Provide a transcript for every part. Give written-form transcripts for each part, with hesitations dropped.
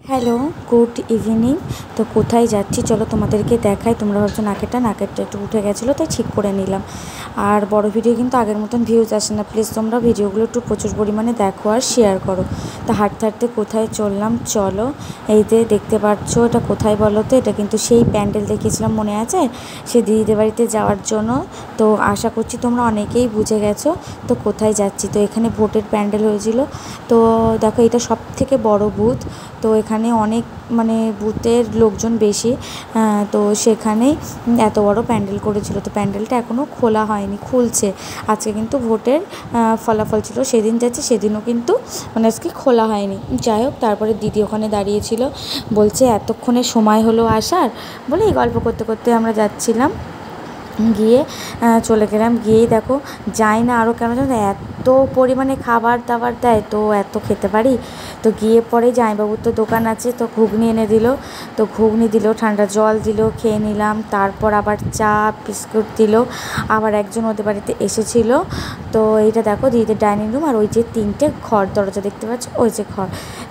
Hello, good evening. তো কোথায় যাচ্ছি চলো তোমাদেরকে দেখাই। তোমরা ভাবছো নাকেরটা একটু উঠে গেছিলো তাই ঠিক করে নিলাম। আর বড় ভিডিও কিন্তু আগের মতন ভিউজ আসে না, প্লিজ তোমরা ভিডিওগুলো একটু প্রচুর পরিমাণে দেখো আর শেয়ার করো। তো হাঁটতে হাঁটতে কোথায় চললাম চলো। এই যে দেখতে পাচ্ছ এটা কোথায় বলো তো, এটা কিন্তু সেই প্যান্ডেল দেখিয়েছিলাম মনে আছে, সে দিদিদের বাড়িতে যাওয়ার জন্য। তো আশা করছি তোমরা অনেকেই বুঝে গেছো তো কোথায় যাচ্ছি। তো এখানে ভোটের প্যান্ডেল হয়েছিল। তো দেখো এটা সব থেকে বড় বুথ। তো এখানে অনেক বুথের লোকজন বেশি, তো সেখানেই এত বড় প্যান্ডেল করেছিল। তো প্যান্ডেলটা এখনও খোলা হয়নি, খুলছে। আজকে কিন্তু ভোটের ফলাফল ছিল, সেদিন যাচ্ছি, সেদিনও কিন্তু আজকে খোলা হয়নি। যাই হোক, তারপরে দিদি ওখানে দাঁড়িয়েছিল, বলছে এতক্ষণে সময় হলো আসার, বলে এই গল্প করতে করতে আমরা যাচ্ছিলাম। গিয়ে চলে গেলাম, গিয়েই দেখো যাই না আরও কেন জানো এত পরিমাণে খাবার দাবার দেয়, তো এত খেতে পারি। তো গিয়ে পরে জামাইবাবুর তো দোকান আছে, তো ঘুগনি এনে দিল। তো ঘুগনি দিল, ঠান্ডা জল দিল, খেয়ে নিলাম। তারপর আবার চা বিস্কুট দিল। আবার একজন ওদের বাড়িতে এসেছিল। তো এইটা দেখো দিদিদের ডাইনিং রুম, আর ওই যে 3টে ঘর দরজা দেখতে পাচ্ছ, ওই যে ঘর।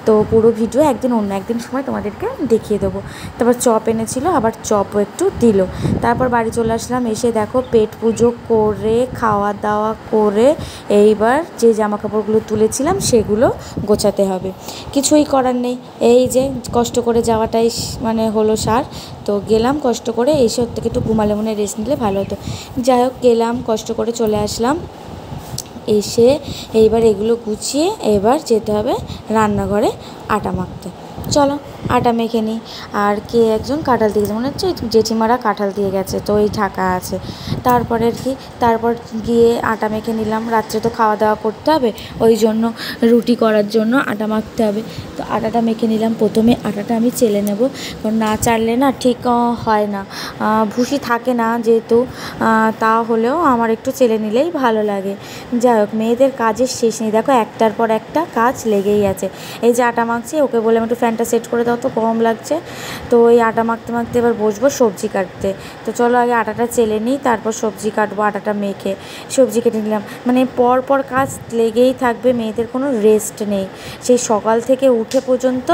তো পুরো ভিডিও অন্য একদিন সময় তোমাদেরকে দেখিয়ে দেবো। তারপর চপ এনেছিল, আবার চপও একটু দিল। তারপর বাড়ি চলে আসলাম, এসে দেখো পেট পুজো করে খাওয়া দাওয়া করে এইবার যে জামা কাপড়গুলো তুলেছিলাম সেগুলো গোছাতে হবে। কিছুই করার নেই, এই যে কষ্ট করে যাওয়াটাই হলো সার। তো গেলাম কষ্ট করে, এসে ওর থেকে একটু ঘুমালে মনে রেস্ট নিলে ভালো হতো। যাই হোক, গেলাম কষ্ট করে চলে আসলাম। এসে এইবার এগুলো গুছিয়ে এবার যেতে হবে রান্নাঘরে আটা মাখতে। চলো আটা মেখে নিই। আর কে একজন কাঁঠাল দিয়ে গেছে, মনে হচ্ছে জেঠিমারা কাঁঠাল দিয়ে গেছে, তো ওই ঢাকা আছে। তারপরে আর কি, তারপর গিয়ে আটা মেখে নিলাম। রাত্রে তো খাওয়া দাওয়া করতে হবে, ওই জন্য রুটি করার জন্য আটা মাখতে হবে। তো আটাটা মেখে নিলাম। প্রথমে আটাটা আমি চেলে নেব, কারণ না চাললে না ঠিক হয় না, ভুসি থাকে না যেহেতু, তা হলেও আমার একটু চেলে নিলেই ভালো লাগে। যাই হোক, মেয়েদের কাজের শেষ নেই, দেখো একটার পর একটা কাজ লেগেই আছে। এই যে আটা মাখছি, ওকে বলে আমি একটু ফ্যানটা সেট করে দাও, তো গরম লাগছে। তো ওই আটা মাখতে মাখতে এবার বসবো সবজি কাটতে। তো চলো আগে আটাটা চেলে নিই, তারপর সবজি কাটবো। আটাটা মেখে সবজি কেটে নিলাম, পর পর কাজ লেগেই থাকবে, মেয়েদের কোনো রেস্ট নেই। সেই সকাল থেকে উঠে পর্যন্ত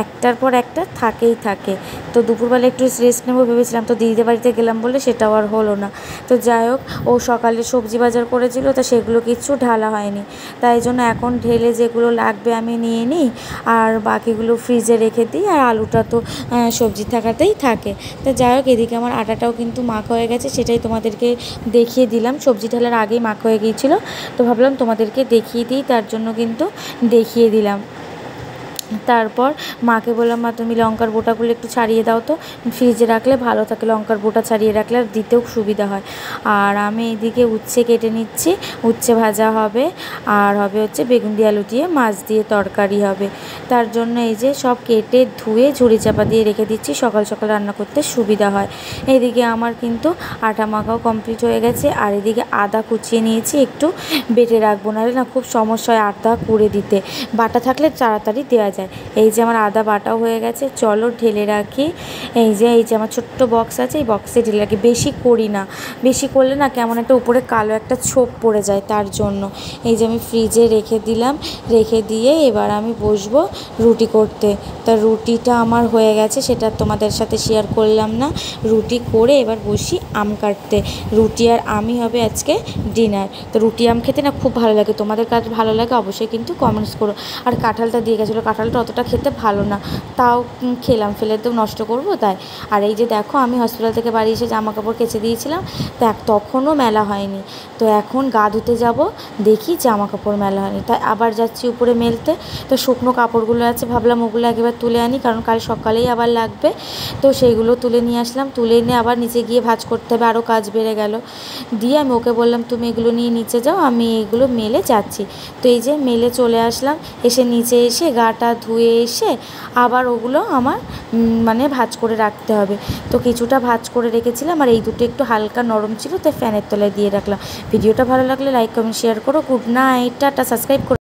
একটার পর একটা থাকেই থাকে। তো দুপুরবেলা একটু রেস্ট নেবো ভেবেছিলাম, তো দিদিদের বাড়িতে গেলাম বলে সেটাও আর হলো না। তো যাই হোক, ও সকালে সবজি বাজার করেছিল, তো সেগুলো কিছু ঢালা হয়নি, তাই জন্য এখন ঢেলে যেগুলো লাগবে আমি নিয়ে নিই, আর বাকিগুলো ফ্রিজে রেখে দিই। আর আলুটা তো সবজি থাকাতেই থাকে। তো যাই হোক, এদিকে আমার আটাটাও কিন্তু মাখা হয়ে গেছে, সেটাই তোমাদেরকে দেখিয়ে দিলাম। সবজি ঢালার আগেই মাখা হয়ে গিয়েছিলো, তো ভাবলাম তোমাদেরকে দেখিয়ে দিই, তার জন্য কিন্তু দেখিয়ে দিলাম। তারপর মাকে বললাম, মা তুমি লঙ্কার বোটাগুলো একটু ছাড়িয়ে দাও, তো ফ্রিজে রাখলে ভালো থাকে, লঙ্কার বোটা ছাড়িয়ে রাখলে আর দিতেও সুবিধা হয়। আর আমি এদিকে উচ্ছে কেটে নিচ্ছি, উচ্ছে ভাজা হবে, আর হবে হচ্ছে বেগুন দিয়ে আলু দিয়ে মাছ দিয়ে তরকারি হবে। তার জন্য এই যে সব কেটে ধুয়ে ঝুড়ি চাপা দিয়ে রেখে দিচ্ছি, সকাল সকাল রান্না করতে সুবিধা হয়। এইদিকে আমার কিন্তু আটা মাখাও কমপ্লিট হয়ে গেছে। আর এদিকে আদা কুচিয়ে নিয়েছি, একটু বেটে রাখবো, নাহলে না খুব সমস্যা হয় আদা কুড়ে দিতে, বাটা থাকলে তাড়াতাড়ি দেওয়া যায়। এই যে আমার আদা বাটাও হয়ে গেছে, চলো ঢেলে রাখি। এই যে আমার ছোট্ট বক্স আছে, এই বক্সে ঢেলে রাখি। বেশি করি না, বেশি করলে না কেমন একটা উপরে কালো একটা ছোপ পড়ে যায়, তার জন্য। এই যে আমি ফ্রিজে রেখে দিলাম, রেখে দিয়ে এবার আমি বসবো রুটি করতে। তা রুটিটা আমার হয়ে গেছে, সেটা তোমাদের সাথে শেয়ার করলাম না। রুটি করে এবার বসি আম কাটতে। রুটি আর আমই হবে আজকে ডিনার। তো রুটি আম খেতে না খুব ভালো লাগে, তোমাদের কাছে ভালো লাগে অবশ্যই কিন্তু কমেন্টস করো। আর কাঁঠালটা দিয়ে গেছিলো, কাঁঠালটা অতটা খেতে ভালো না, তাও খেলাম, ফেলে তো নষ্ট করবো তাই। আর এই যে দেখো, আমি হসপিটাল থেকে বাড়ি এসে জামা কাপড় কেচে দিয়েছিলাম, তখনও মেলা হয়নি। তো এখন গা ধুতে যাব, দেখি জামা কাপড় মেলা হয়নি, তাই আবার যাচ্ছি উপরে মেলতে। তো শুকনো কাপড়গুলো আছে, ভাবলাম ওগুলো একেবারে তুলে আনি, কারণ কাল সকালেই আবার লাগবে। তো সেইগুলো তুলে নিয়ে আসলাম, তুলে এনে আবার নিচে গিয়ে ভাঁজ করতে হবে, আরও কাজ বেড়ে গেল। দিয়ে আমি ওকে বললাম তুমি এগুলো নিয়ে নিচে যাও, আমি এগুলো মেলে যাচ্ছি। তো এই যে মেলে চলে আসলাম, এসে নিচে এসে গাটা ধুয়ে এসে আবার ওগুলো আমার ভাঁজ করে রাখতে হবে। তো কিছুটা ভাঁজ করে রেখেছিলাম, আর এই দুটো একটু হালকা নরম ছিল, তাই ফ্যানের তলায় দিয়ে রাখলাম। ভিডিওটা ভালো লাগলে লাইক কমেন্ট শেয়ার করো। গুড নাইট, টাটা, সাবস্ক্রাইব করো।